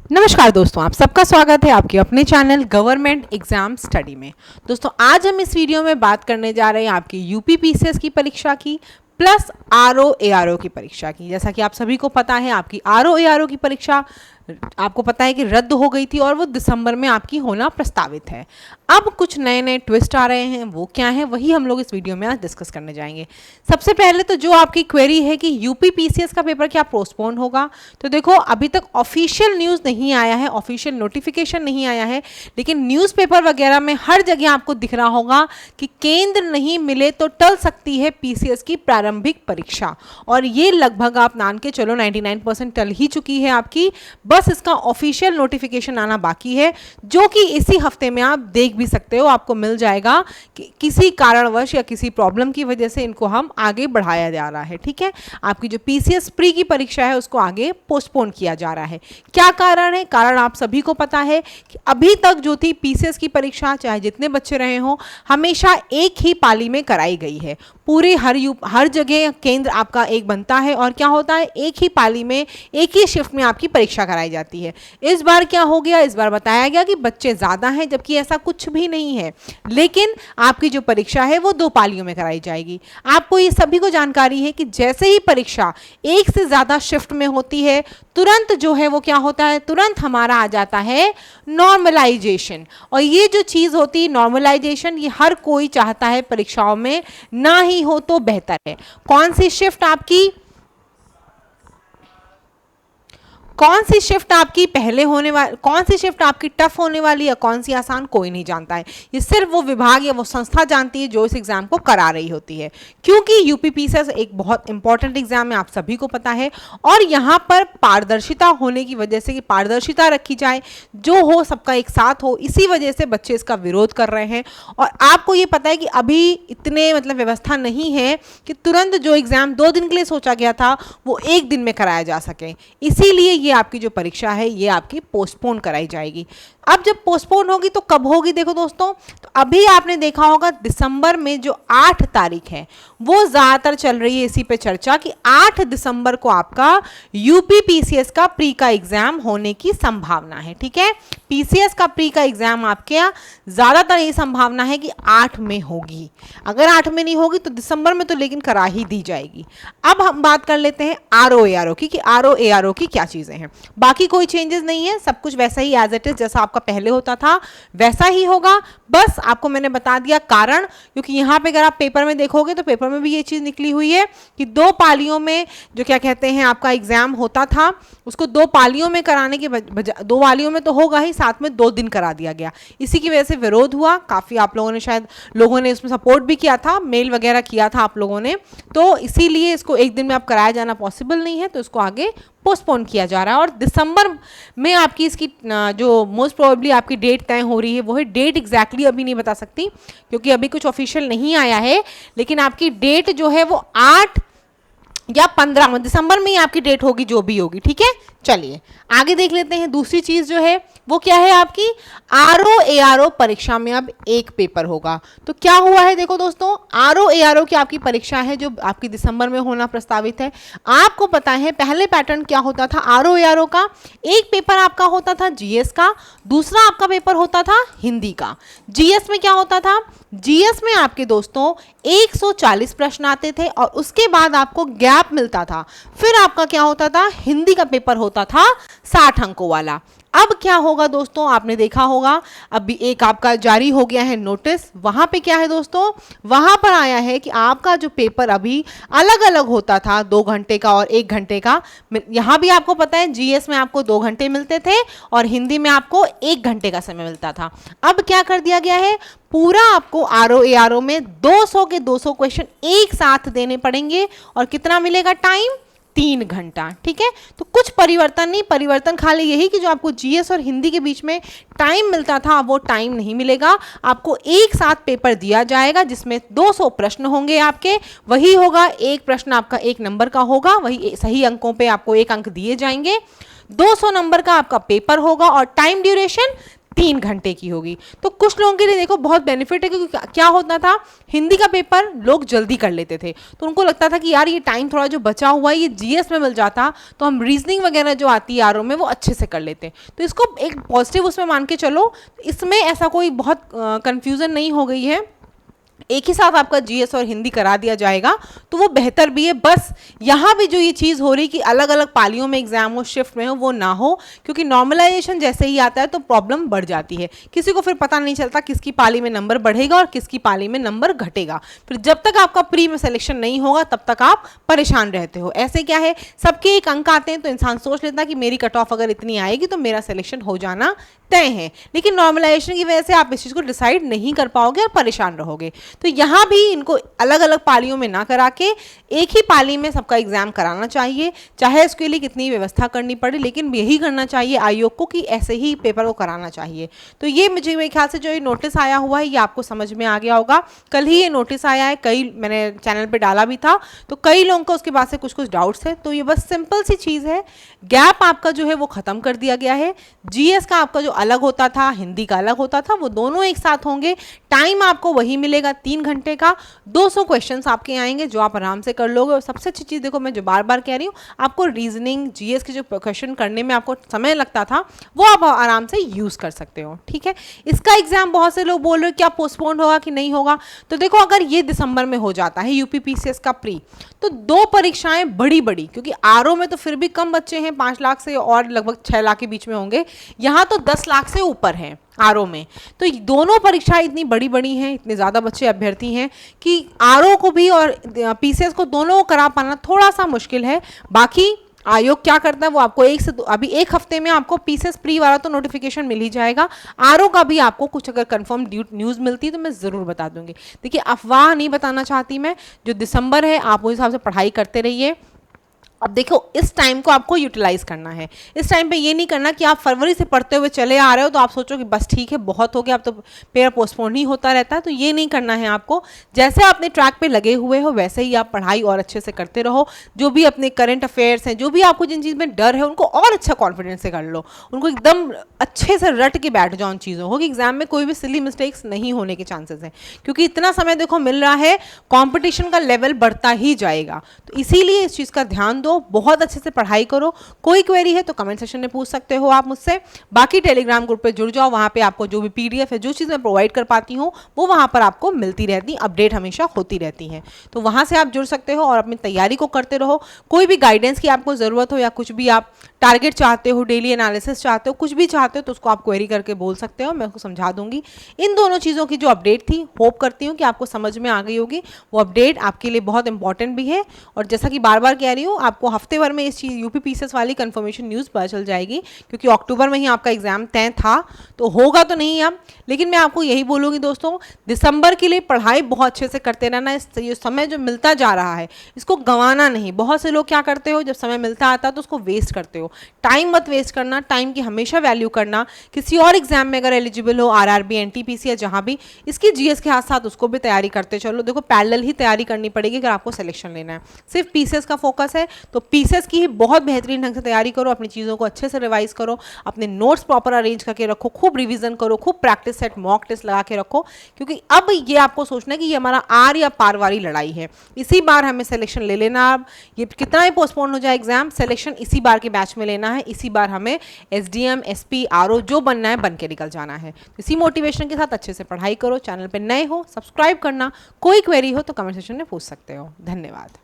नमस्कार दोस्तों, आप सबका स्वागत है आपके अपने चैनल गवर्नमेंट एग्जाम स्टडी में। दोस्तों आज हम इस वीडियो में बात करने जा रहे हैं आपकी यूपी पीसीएस की परीक्षा की प्लस आरओ एआरओ की परीक्षा की। जैसा कि आप सभी को पता है आपकी आरओ एआरओ की परीक्षा आपको पता है कि रद्द हो गई थी और वो दिसंबर में आपकी होना प्रस्तावित है। अब कुछ नए नए ट्विस्ट आ रहे हैं, वो क्या है वही हम लोग इस वीडियो में आज डिस्कस करने जाएंगे। सबसे पहले तो जो आपकी क्वेरी है कि यूपी पीसीएस का पेपर क्या पोस्टपोन होगा, तो देखो अभी तक ऑफिशियल न्यूज़ नहीं आया है, ऑफिशियल नोटिफिकेशन नहीं आया है, लेकिन न्यूज़पेपर वगैरह में हर जगह आपको दिख रहा होगा कि केंद्र नहीं मिले तो टल सकती है पीसीएस की प्रारंभिक परीक्षा। और ये लगभग आप मान के चलो 99% टल ही चुकी है आपकी, बस इसका ऑफिशियल नोटिफिकेशन आना बाकी है, जो कि इसी हफ्ते में आप देख भी सकते हो, आपको मिल जाएगा कि किसी कारणवश या किसी प्रॉब्लम की वजह से इनको हम आगे बढ़ाया जा रहा है। ठीक है, आपकी जो पीसीएस प्री की परीक्षा है उसको आगे पोस्टपोन किया जा रहा है। क्या कारण है? कारण आप सभी को पता है कि अभी तक जो थी पीसीएस की परीक्षा, चाहे जितने बच्चे रहे हों, हमेशा एक ही पाली में कराई गई है। पूरे हर जगह केंद्र आपका एक बनता है और क्या होता है, एक ही पाली में एक ही शिफ्ट में आपकी परीक्षा कराई जाती है। इस बार क्या हो गया, इस बार बताया गया कि बच्चे ज़्यादा हैं, जबकि ऐसा कुछ भी नहीं है, लेकिन आपकी जो परीक्षा है वो 2 पालियों में कराई जाएगी। आपको ये सभी को जानकारी है कि जैसे ही परीक्षा एक से ज़्यादा शिफ्ट में होती है, तुरंत जो है वो क्या होता है, तुरंत हमारा आ जाता है नॉर्मलाइजेशन। और ये जो चीज़ होती है नॉर्मलाइजेशन, ये हर कोई चाहता है परीक्षाओं में ना ही हो तो बेहतर है। कौन सी शिफ्ट आपकी पहले होने वाली, कौन सी शिफ्ट आपकी टफ होने वाली है, कौन सी आसान, कोई नहीं जानता है। ये सिर्फ वो विभाग या वो संस्था जानती है जो इस एग्जाम को करा रही होती है, क्योंकि यूपी पीसीएस एक बहुत इंपॉर्टेंट एग्जाम है, आप सभी को पता है। और यहाँ पर पारदर्शिता होने की वजह से, कि पारदर्शिता रखी जाए, जो हो सबका एक साथ हो, इसी वजह से बच्चे इसका विरोध कर रहे हैं। और आपको ये पता है कि अभी इतने व्यवस्था नहीं है कि तुरंत जो एग्जाम 2 दिन के लिए सोचा गया था वो 1 दिन में कराया जा सके, इसीलिए ये आपकी जो परीक्षा है ये आपकी पोस्टपोन कराई जाएगी। अब जब पोस्टपोन होगी तो कब होगी, देखो दोस्तों, तो अभी आपने देखा होगा दिसंबर में जो 8 तारीख है वो ज़्यादातर चल रही है इसी पे चर्चा कि 8 दिसंबर को आपका यूपी पीसीएस का प्री का एग्जाम होने की संभावना है। ठीक है, पीसीएस का प्री का एग्जाम आपके ज़्यादातर ये संभावना है कि 8 में होगी। अगर 8 में नहीं होगी तो दिसंबर में तो लेकिन करा ही दी जाएगी। अब हम बात कर लेते हैं आरओ एआरओ की, कि आरओ एआरओ की क्या चीज़ें हैं। बाकी कोई चेंजेस नहीं है, सब कुछ वैसा ही एज इट इज, जैसा आपका पहले होता था वैसा ही होगा। बस आपको मैंने बता दिया कारण, क्योंकि यहाँ पे अगर आप पेपर में देखोगे तो पेपर में भी ये चीज़ निकली हुई है कि 2 पालियों में जो क्या कहते हैं आपका एग्जाम होता था, उसको 2 पालियों में कराने के बजाय 2 पालियों में तो होगा ही, साथ में 2 दिन करा दिया गया। इसी की वजह से विरोध हुआ काफ़ी, आप लोगों ने शायद इसमें सपोर्ट भी किया था, मेल वगैरह किया था आप लोगों ने, तो इसीलिए इसको 1 दिन में आप कराया जाना पॉसिबल नहीं है, तो इसको आगे पोस्टपोन किया जा रहा है। और दिसंबर में आपकी इसकी जो मोस्ट प्रोबेबली आपकी डेट तय हो रही है, वो है डेट एग्जैक्टली अभी नहीं बता सकती क्योंकि अभी कुछ ऑफिशियल नहीं आया है, लेकिन आपकी डेट जो है वो 8 या 15 दिसंबर में ही आपकी डेट होगी, जो भी होगी। ठीक है, चलिए आगे देख लेते हैं। दूसरी चीज जो है वो क्या है, आपकी आरओ एआरओ परीक्षा में अब एक पेपर होगा। तो क्या हुआ है, देखो दोस्तों, आरओ एआरओ की आपकी परीक्षा है जो आपकी दिसंबर में होना प्रस्तावित है। आपको पता है पहले पैटर्न क्या होता था आरओ एआरओ का, एक पेपर आपका होता था जीएस का, दूसरा आपका पेपर होता था हिंदी का। जीएस में क्या होता था, जीएस में आपके दोस्तों 140 प्रश्न आते थे और उसके बाद आपको गैप मिलता था। फिर आपका क्या होता था, हिंदी का पेपर होता था 60 अंकों वाला। अब क्या होगा दोस्तों, आपने देखा होगा अभी एक आपका जारी हो गया है नोटिस, वहां पे क्या है दोस्तों, वहां पर आया है कि आपका जो पेपर अभी अलग अलग होता था, 2 घंटे का और 1 घंटे का। यहां भी आपको पता है जीएस में आपको 2 घंटे मिलते थे और हिंदी में आपको 1 घंटे का समय मिलता था। अब क्या कर दिया गया है, पूरा आपको आरओ एआरओ में 200 के 200 क्वेश्चन एक साथ देने पड़ेंगे और कितना मिलेगा टाइम, 3 घंटा। ठीक है, तो कुछ परिवर्तन नहीं, परिवर्तन खाली यही कि जो आपको जीएस और हिंदी के बीच में टाइम मिलता था वो टाइम नहीं मिलेगा, आपको एक साथ पेपर दिया जाएगा जिसमें 200 प्रश्न होंगे आपके, वही होगा, एक प्रश्न आपका 1 नंबर का होगा, वही सही अंकों पे आपको 1 अंक दिए जाएंगे। 200 नंबर का आपका पेपर होगा और टाइम ड्यूरेशन 3 घंटे की होगी। तो कुछ लोगों के लिए देखो बहुत बेनिफिट है, क्योंकि क्या होता था, हिंदी का पेपर लोग जल्दी कर लेते थे, तो उनको लगता था कि यार ये टाइम थोड़ा जो बचा हुआ है ये जीएस में मिल जाता तो हम रीजनिंग वगैरह जो आती है आरओ में वो अच्छे से कर लेते। तो इसको एक पॉजिटिव उसमें मान के चलो, इसमें ऐसा कोई बहुत कंफ्यूजन नहीं हो गई है, एक ही साथ आपका जीएस और हिंदी करा दिया जाएगा तो वो बेहतर भी है। बस यहाँ भी जो ये चीज़ हो रही कि अलग अलग पालियों में एग्जाम हो, शिफ्ट में हो, वो ना हो, क्योंकि नॉर्मलाइजेशन जैसे ही आता है तो प्रॉब्लम बढ़ जाती है, किसी को फिर पता नहीं चलता किसकी पाली में नंबर बढ़ेगा और किसकी पाली में नंबर घटेगा। फिर जब तक आपका प्री में सिलेक्शन नहीं होगा तब तक आप परेशान रहते हो। ऐसे क्या है, सबके एक अंक आते हैं तो इंसान सोच लेता है कि मेरी कट ऑफ अगर इतनी आएगी तो मेरा सिलेक्शन हो जाना तय है, लेकिन नॉर्मलाइजेशन की वजह से आप इस चीज़ को डिसाइड नहीं कर पाओगे और परेशान रहोगे। तो यहाँ भी इनको अलग अलग पालियों में ना करा के एक ही पाली में सबका एग्जाम कराना चाहिए, चाहे इसके लिए कितनी व्यवस्था करनी पड़े, लेकिन यही करना चाहिए आयोग को कि ऐसे ही पेपर को कराना चाहिए। तो ये मुझे मेरे ख्याल से जो ये नोटिस आया हुआ है ये आपको समझ में आ गया होगा। कल ही ये नोटिस आया है, कई मैंने चैनल पर डाला भी था, तो कई लोगों को उसके बाद से कुछ कुछ डाउट्स है। तो ये बस सिंपल सी चीज़ है, गैप आपका जो है वो ख़त्म कर दिया गया है। जीएस का आपका जो अलग होता था, हिंदी का अलग होता था, वो दोनों एक साथ होंगे। टाइम आपको वही मिलेगा 3 घंटे का, 200 क्वेश्चंस आपके आएंगे जो आप आराम से कर लोगे। और सबसे अच्छी चीज़ देखो, मैं जो बार बार कह रही हूँ, आपको रीजनिंग जीएस के जो क्वेश्चन करने में आपको समय लगता था वो आप आराम से यूज़ कर सकते हो। ठीक है, इसका एग्जाम बहुत से लोग बोल रहे हो क्या पोस्टपोन होगा कि नहीं होगा। तो देखो, अगर ये दिसंबर में हो जाता है यूपीपीसीएस का प्री, तो 2 परीक्षाएं बड़ी बड़ी, क्योंकि आरओ में तो फिर भी कम बच्चे हैं, 5 लाख से और लगभग 6 लाख के बीच में होंगे, यहाँ तो 10 लाख से ऊपर हैं आरओ में। तो दोनों परीक्षाएं इतनी बड़ी बड़ी हैं, इतने ज़्यादा बच्चे अभ्यर्थी हैं कि आरओ को भी और पीसीएस को दोनों को करा पाना थोड़ा सा मुश्किल है। बाकी आयोग क्या करता है वो आपको अभी 1 हफ्ते में आपको पीसीएस प्री वाला तो नोटिफिकेशन मिल ही जाएगा। आरओ का भी आपको कुछ अगर कंफर्म न्यूज़ मिलती है तो मैं ज़रूर बता दूंगी। देखिए, अफवाह नहीं बताना चाहती मैं, जो दिसंबर है आप उस हिसाब से पढ़ाई करते रहिए। अब देखो, इस टाइम को आपको यूटिलाइज करना है। इस टाइम पे ये नहीं करना कि आप फरवरी से पढ़ते हुए चले आ रहे हो तो आप सोचो कि बस ठीक है, बहुत हो गया, अब तो पेपर पोस्टपोन ही होता रहता है। तो ये नहीं करना है आपको। जैसे अपने ट्रैक पे लगे हुए हो वैसे ही आप पढ़ाई और अच्छे से करते रहो। जो भी अपने करंट अफेयर्स हैं, जो भी आपको जिन चीज़ में डर है, उनको और अच्छा कॉन्फिडेंस से कर लो, उनको एकदम अच्छे से रट के बैठ जाओ उन चीज़ों को कि एग्जाम में कोई भी सिली मिस्टेक्स नहीं होने के चांसेस हैं, क्योंकि इतना समय देखो मिल रहा है, कॉम्पिटिशन का लेवल बढ़ता ही जाएगा। तो इसीलिए इस चीज़ का ध्यान, बहुत अच्छे से पढ़ाई करो। कोई क्वेरी है तो कमेंट सेक्शन में पूछ सकते हो आप मुझसे। बाकी टेलीग्राम ग्रुप पे जुड़ जाओ, वहाँ पे आपको जो भी पीडीएफ है, जो चीज़ मैं प्रोवाइड कर पाती हूँ वो वहाँ पर आपको मिलती रहती, अपडेट हमेशा होती रहती है। तो वहाँ से आप जुड़ सकते हो और अपनी तैयारी को करते रहो। कोई भी गाइडेंस की आपको ज़रूरत हो या कुछ भी आप टारगेट चाहते हो, डेली एनालिसिस चाहते हो, कुछ भी चाहते हो तो उसको आप क्वेरी करके बोल सकते हो, मैं उसको समझा दूंगी। इन दोनों चीज़ों की जो अपडेट थी, होप करती हूँ कि आपको समझ में आ गई होगी। वो अपडेट आपके लिए बहुत इंपॉर्टेंट भी है, और जैसा कि बार बार कह रही हूँ, आपको हफ्ते भर में इस चीज़ यूपीपीसीएस वाली कंफर्मेशन न्यूज़ पता चल जाएगी, क्योंकि अक्टूबर में ही आपका एग्जाम तय था, तो होगा तो नहीं अब, लेकिन मैं आपको यही बोलूँगी दोस्तों, दिसंबर के लिए पढ़ाई बहुत अच्छे से करते रहना। ये समय जो मिलता जा रहा है इसको गंवाना नहीं। बहुत से लोग क्या करते हो, जब समय मिलता आता है तो उसको वेस्ट करते हो। टाइम मत वेस्ट करना, टाइम की हमेशा वैल्यू करना। किसी और एग्जाम में अगर एलिजिबल हो, आरआरबी, एनटीपीसी या जहाँ भी, इसकी जीएस के साथ साथ उसको भी तैयारी करते चलो। देखो, पैरेलल ही तैयारी करनी पड़ेगी अगर आपको सिलेक्शन लेना है। सिर्फ पीसीएस का फोकस है तो पीसीएस की ही बहुत बेहतरीन ढंग से तैयारी करो, अपनी चीज़ों को अच्छे से रिवाइज करो, अपने नोट्स प्रॉपर अरेंज करके रखो, खूब रिवीजन करो, खूब प्रैक्टिस सेट, मॉक टेस्ट लगा के रखो, क्योंकि अब ये आपको सोचना है कि ये हमारा आर या पार वाली लड़ाई है। इसी बार हमें सिलेक्शन ले लेना। अब ये कितना ही पोस्टपोन हो जाए एग्जाम, सिलेक्शन इसी बार के बैच में लेना है। इसी बार हमें एसडीएम, एसपी, आरओ जो बनना है बन के निकल जाना है। इसी मोटिवेशन के साथ अच्छे से पढ़ाई करो। चैनल पर नए हो सब्सक्राइब करना। कोई क्वेरी हो तो कमेंट सेक्शन में पूछ सकते हो। धन्यवाद।